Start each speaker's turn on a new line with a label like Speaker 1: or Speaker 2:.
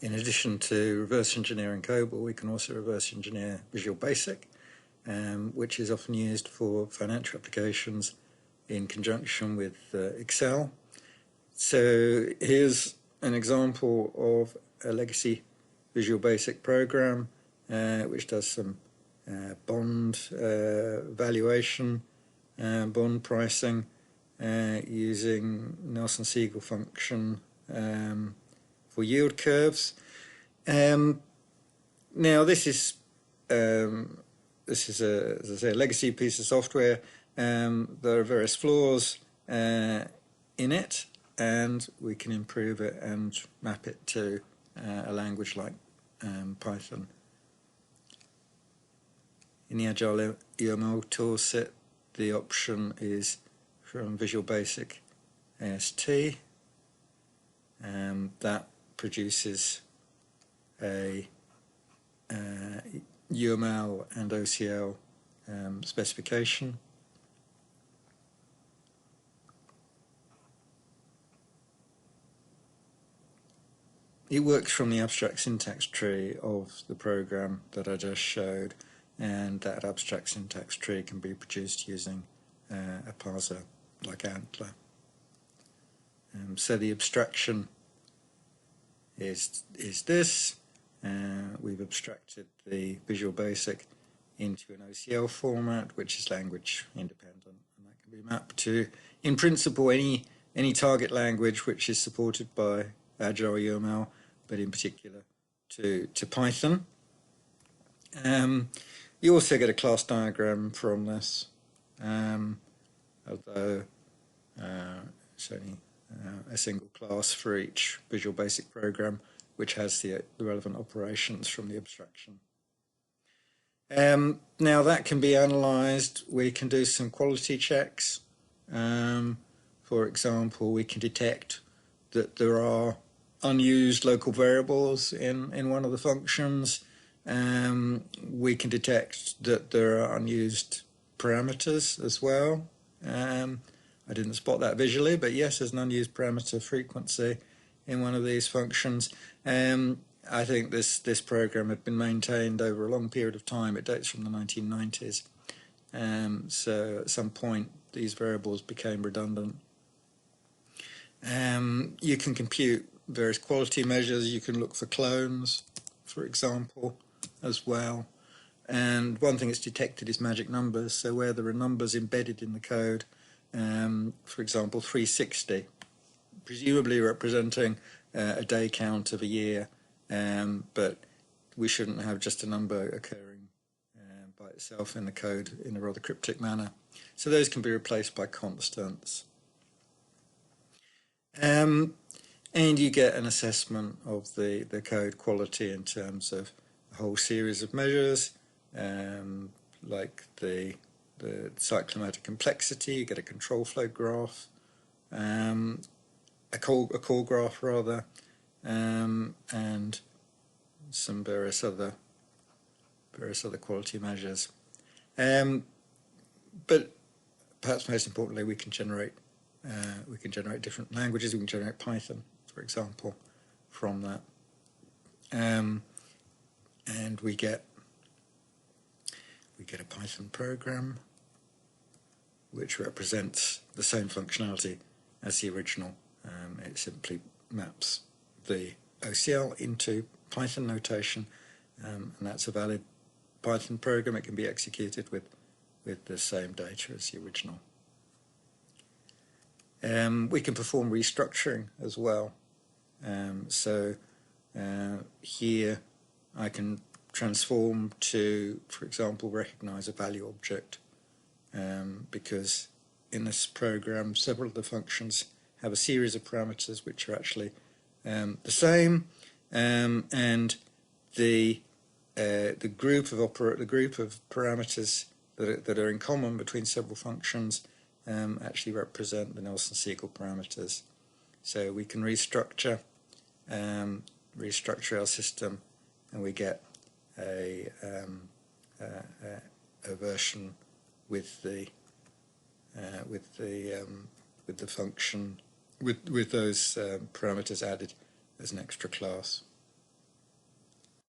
Speaker 1: in addition to reverse engineering COBOL, we can also reverse engineer Visual Basic, which is often used for financial applications in conjunction with Excel. So here's an example of a legacy Visual Basic program which does some bond valuation, bond pricing using Nelson-Siegel function for yield curves. Now this is as I say, a legacy piece of software. There are various flaws in it, and we can improve it and map it to a language like Python. In the AgileUML toolset, the option is from Visual Basic AST, that produces a UML and OCL specification. It works from the abstract syntax tree of the program that I just showed, and that abstract syntax tree can be produced using a parser like Antler. So the abstraction is this. We've abstracted the Visual Basic into an OCL format, which is language independent, and that can be mapped to, in principle, any target language which is supported by AgileUML, but in particular to Python. You also get a class diagram from this, although it's only a single class for each Visual Basic program, which has the relevant operations from the abstraction. Now that can be analysed. We can do some quality checks. For example, we can detect that there are unused local variables in one of the functions. We can detect that there are unused parameters as well. I didn't spot that visually, but yes, there's an unused parameter frequency in one of these functions. I think this program had been maintained over a long period of time. It dates from the 1990s. So at some point these variables became redundant. You can compute various quality measures. You can look for clones, for example, as well. And one thing it's detected is magic numbers. So where there are numbers embedded in the code, for example 360, presumably representing a day count of a year, but we shouldn't have just a number occurring by itself in the code in a rather cryptic manner. So those can be replaced by constants. And you get an assessment of the code quality in terms of a whole series of measures, like the cyclomatic complexity. You get a control flow graph, a call graph rather, and some various other quality measures. But perhaps most importantly, we can generate different languages. We can generate Python, for example, from that, and we get a Python program which represents the same functionality as the original. It simply maps the OCL into Python notation, and that's a valid Python program. It can be executed with the same data as the original. We can perform restructuring as well. So here I can transform to, for example, recognize a value object, because in this program several of the functions have a series of parameters which are actually the same, and the group of parameters that are in common between several functions actually represent the Nelson-Siegel parameters. So we can restructure our system, and we get a version with the function with those parameters added as an extra class.